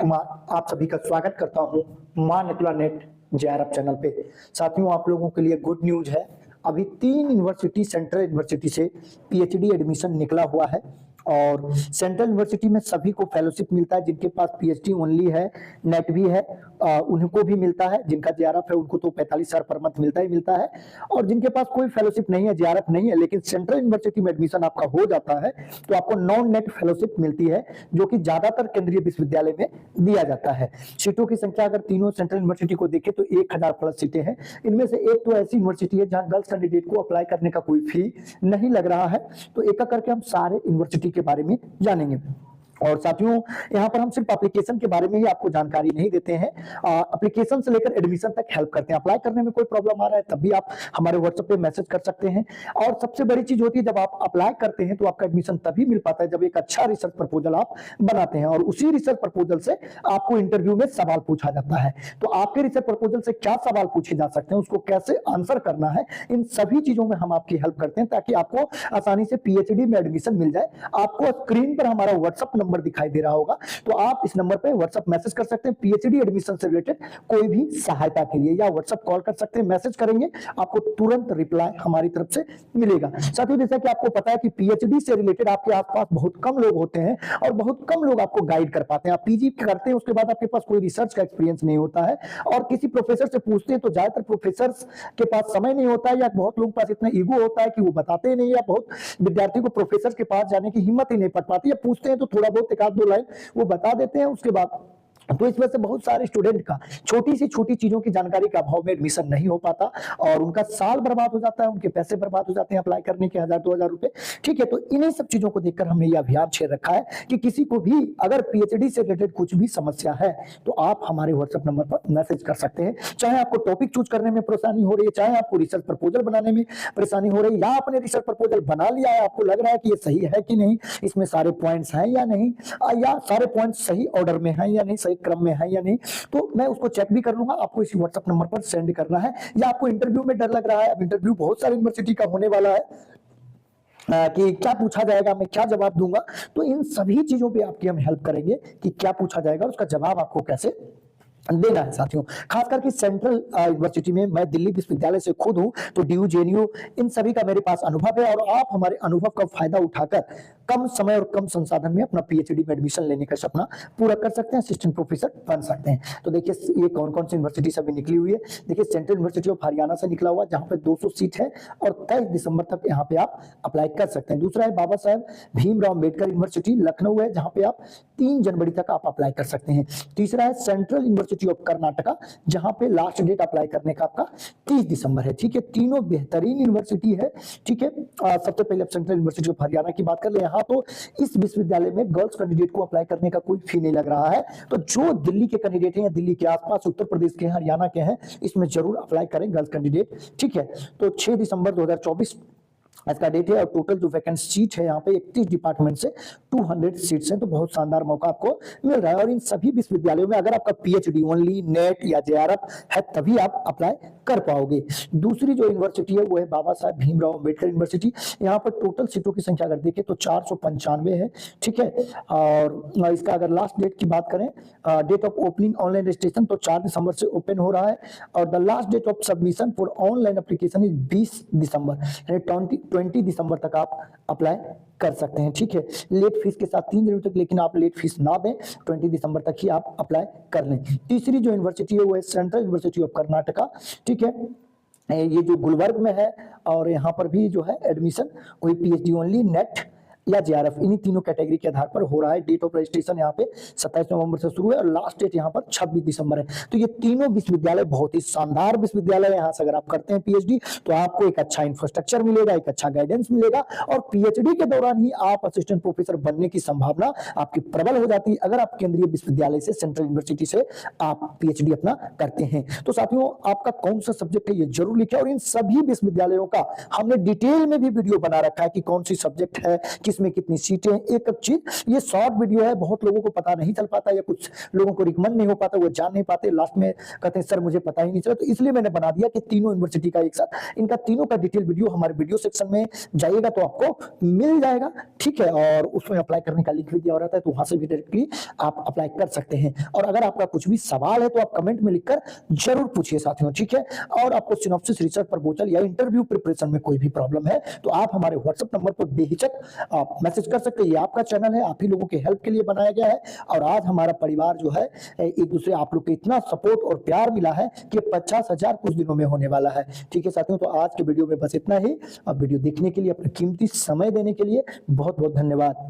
कुमार आप सभी का स्वागत करता हूं मां नितुला नेट जेआरएफ चैनल पे। साथियों, आप लोगों के लिए गुड न्यूज है। अभी 3 यूनिवर्सिटी सेंट्रल यूनिवर्सिटी से पीएचडी एडमिशन निकला हुआ है और सेंट्रल यूनिवर्सिटी में सभी को फेलोशिप मिलता है। जिनके पास पीएचडी ओनली है, नेट भी है, उनको भी मिलता है। जिनका जेआरएफ है उनको तो 45,000 पर मंथ मिलता ही मिलता है। और जिनके पास कोई फेलोशिप नहीं है, जेआरएफ नहीं है, लेकिन सेंट्रल यूनिवर्सिटी में एडमिशन आपका हो जाता है तो आपको नॉन नेट फेलोशिप मिलती है, जो कि ज्यादातर केंद्रीय विश्वविद्यालय में दिया जाता है। सीटों की संख्या अगर तीनों सेंट्रल यूनिवर्सिटी को देखें तो 1000 प्लस सीटें हैं। इनमें से एक तो ऐसी यूनिवर्सिटी है जहां गर्ल्स कैंडिडेट को अप्लाई करने का कोई फी नहीं लग रहा है। तो एक एक करके हम सारे यूनिवर्सिटी के बारे में जानेंगे। और साथियों, यहाँ पर हम सिर्फ एप्लीकेशन के बारे में ही आपको जानकारी नहीं देते हैं, एप्लीकेशन से लेकर एडमिशन तक हेल्प करते हैं। अप्लाई करने में कोई प्रॉब्लम आ रहा है तब भी आप हमारे व्हाट्सएप पे मैसेज कर सकते हैं। और सबसे बड़ी चीज होती है, जब आप अप्लाई करते हैं तो आपका एडमिशन तभी मिल पाता है जब एक अच्छा रिसर्च प्रपोजल आप बनाते हैं और उसी रिसर्च प्रपोजल से आपको इंटरव्यू में सवाल पूछा जाता है। तो आपके रिसर्च प्रपोजल से क्या सवाल पूछे जा सकते हैं, उसको कैसे आंसर करना है, इन सभी चीजों में हम आपकी हेल्प करते हैं ताकि आपको आसानी से पीएचडी में एडमिशन मिल जाए। आपको स्क्रीन पर हमारा व्हाट्सएप नंबर दिखाई दे रहा होगा, तो आप इस नंबर पे व्हाट्सएप मैसेज कर सकते हैं। पीएचडी एडमिशन से रिलेटेड कोई भी सहायता के लिए, या व्हाट्सएप कॉल कर सकते हैं, मैसेज करेंगे, आपको तुरंत रिप्लाई हमारी तरफ से मिलेगा। साथियों, जैसा कि आपको पता है कि पीएचडी से रिलेटेड आपके आसपास बहुत कम लोग होते हैं और बहुत कम लोग आपको गाइड कर पाते हैं। आप पीजी करते हैं, उसके बाद आपके पास कोई रिसर्च का एक्सपीरियंस नहीं होता है और किसी प्रोफेसर से पूछते हैं तो ज्यादातर प्रोफेसर के पास समय नहीं होता है, या बहुत लोगों के पास इतना ईगो होता है कि वो बताते नहीं, या बहुत विद्यार्थी को प्रोफेसर के पास जाने की हिम्मत ही नहीं पड़ पाती है। पूछते हैं तो थोड़ा बहुत एक आध दो लाइन वो बता देते हैं, उसके बाद तो इस वजह से बहुत सारे स्टूडेंट का छोटी सी छोटी चीजों की जानकारी के अभाव में एडमिशन नहीं हो पाता और उनका साल बर्बाद हो जाता है, उनके पैसे बर्बाद हो जाते हैं अप्लाई करने के 1000-2000 रुपए। ठीक है, तो इन्हीं सब चीजों को देखकर हमने ये अभियान छेड़ रखा है कि किसी को भी अगर पीएचडी से रिलेटेड कुछ भी समस्या है तो आप हमारे व्हाट्सएप नंबर पर मैसेज कर सकते हैं। चाहे आपको टॉपिक चूज करने में परेशानी हो रही है, चाहे आपको रिसर्च प्रपोजल बनाने में परेशानी हो रही है, या आपने रिसर्च प्रपोजल बना लिया है, आपको लग रहा है कि ये सही है कि नहीं, इसमें सारे पॉइंट्स हैं या नहीं, या सारे पॉइंट्स सही ऑर्डर में हैं या नहीं, सही क्रम में है या नहीं, तो मैं उसको चेक भी कर लूंगा। आपको इसी व्हाट्सएप नंबर पर सेंड करना है। या आपको इंटरव्यू में डर लग रहा है, अब इंटरव्यू बहुत सारी यूनिवर्सिटी का होने वाला है कि क्या पूछा जाएगा, मैं क्या जवाब दूंगा, तो इन सभी चीजों पे आपकी हम हेल्प करेंगे कि क्या पूछा जाएगा, उसका जवाब आपको कैसे देना है। साथियों, खास करके सेंट्रल यूनिवर्सिटी में, मैं दिल्ली विश्वविद्यालय से खुद हूं, तो डीयू, जेएनयू, इन सभी का मेरे पास अनुभव है और आप हमारे अनुभव का फायदा उठाकर कम समय और कम संसाधन में अपना पीएचडी में एडमिशन लेने का सपना पूरा कर सकते हैं, असिस्टेंट प्रोफेसर बन सकते हैं। तो देखिए, ये कौन कौन सी यूनिवर्सिटी सभी निकली हुई है। देखिए, सेंट्रल यूनिवर्सिटी ऑफ हरियाणा से निकला हुआ, जहां पे 200 सीट है और 23 दिसंबर तक यहाँ पे आप अप्लाई कर सकते हैं। दूसरा है बाबा साहेब भीमराव अम्बेडकर यूनिवर्सिटी लखनऊ है, जहां पे आप 3 जनवरी तक आप अप्लाई कर सकते हैं। तीसरा है सेंट्रल यूनिवर्सिटी ऑफ कर्नाटका, जहां पे लास्ट डेट अप्लाई करने का आपका 30 दिसंबर है। ठीक है, तीनों बेहतरीन यूनिवर्सिटी है। ठीक है, सबसे पहले सेंट्रल यूनिवर्सिटी ऑफ हरियाणा की बात कर ले। यहाँ तो इस विश्वविद्यालय में गर्ल्स कैंडिडेट को अप्लाई करने का कोई फी नहीं लग रहा है, तो जो दिल्ली के कैंडिडेट हैं या दिल्ली के आसपास उत्तर प्रदेश के हैं, हरियाणा के हैं, इसमें जरूर अप्लाई करें गर्ल्स कैंडिडेट। ठीक है, तो 6 दिसंबर 2024 इसका डेट है और टोटल जो वैकेंसी सीट है यहाँ पे 31 डिपार्टमेंट से 200 सीट्स हैं, तो बहुत शानदार मौका आपको मिल रहा है। और इन सभी विश्वविद्यालयों में अगर आपका पीएचडी ओनली, नेट या जेआरएफ है तभी आप अप्लाई कर पाओगे। दूसरी जो यूनिवर्सिटी है वो है बाबा साहेब भीमराव अम्बेडकर यूनिवर्सिटी। यहाँ पर टोटल सीटों की संख्या अगर देखें तो 495 है। ठीक है, और इसका अगर लास्ट डेट की बात करें, date of opening online registration तो 4 दिसंबर से ओपन हो रहा है और the last date of submission for online application is 20 December, यानी 20 दिसंबर तक आप अप्लाई कर सकते हैं। ठीक है, लेट फीस के साथ 3 जनवरी तक, लेकिन आप लेट फीस ना दें, 20 दिसंबर तक ही आप अप्लाई कर लें। तीसरी जो यूनिवर्सिटी है वो है सेंट्रल यूनिवर्सिटी ऑफ कर्नाटका। ठीक है, ये जो गुलबर्ग में है और यहाँ पर भी जो है एडमिशन कोई पीएचडी ओनली, नेट या जेआरएफ, इन्हीं तीनों कैटेगरी के आधार पर हो रहा है। डेट ऑफ रजिस्ट्रेशन यहाँ पे 27 नवंबर से शुरू है और लास्ट डेट यहाँ पर 26 दिसंबर है। तो ये तीनों विश्वविद्यालय बहुत ही शानदार विश्वविद्यालय है। यहाँ से अगर आप करते हैं पीएचडी तो आपको एक अच्छा इंफ्रास्ट्रक्चर मिलेगा, एक अच्छा गाइडेंस मिलेगा और पीएचडी के दौरान ही आप असिस्टेंट प्रोफेसर बनने की संभावना आपकी प्रबल हो जाती है अगर आप केंद्रीय विश्वविद्यालय से, सेंट्रल यूनिवर्सिटी से आप पीएचडी अपना करते हैं। तो साथियों, आपका कौन सा सब्जेक्ट है ये जरूर लिखें और इन सभी विश्वविद्यालयों का हमने डिटेल में भी वीडियो बना रखा है कि कौन सी सब्जेक्ट है, किस में कितनी सीटें, एक एक चीज। ये शॉर्ट वीडियो है, बहुत लोगों को पता नहीं चल पाता या कुछ लोगों को रिकमेंड नहीं हो पाता, वो जान नहीं पाते, लास्ट में कहते हैं सर मुझे पता ही नहीं चला। तो इसलिए मैंने बना दिया कि तीनों यूनिवर्सिटी का एक साथ, इनका तीनों का डिटेल वीडियो हमारे वीडियो सेक्शन में जाइएगा तो आपको मिल जाएगा, ठीक है। और उसमें अप्लाई करने का लिंक भी दिया रहता है, तो वहां से भी डायरेक्टली आप अप्लाई कर सकते हैं। और अगर आपका कुछ भी सवाल है तो आप कमेंट में लिखकर जरूर पूछिए साथियों, ठीक है। और आपको सिनॉप्सिस, रिसर्च प्रपोजल या इंटरव्यू प्रिपरेशन में कोई भी प्रॉब्लम है तो आप हमारे व्हाट्सएप नंबर पर बेहिचक आप मैसेज कर सकते हैं। ये आपका चैनल है, आप ही लोगों के हेल्प के लिए बनाया गया है। और आज हमारा परिवार जो है एक दूसरे, आप लोग को इतना सपोर्ट और प्यार मिला है कि 50,000 कुछ दिनों में होने वाला है, ठीक है साथियों। तो आज के वीडियो में बस इतना ही। अब वीडियो देखने के लिए, अपना कीमती समय देने के लिए बहुत बहुत धन्यवाद।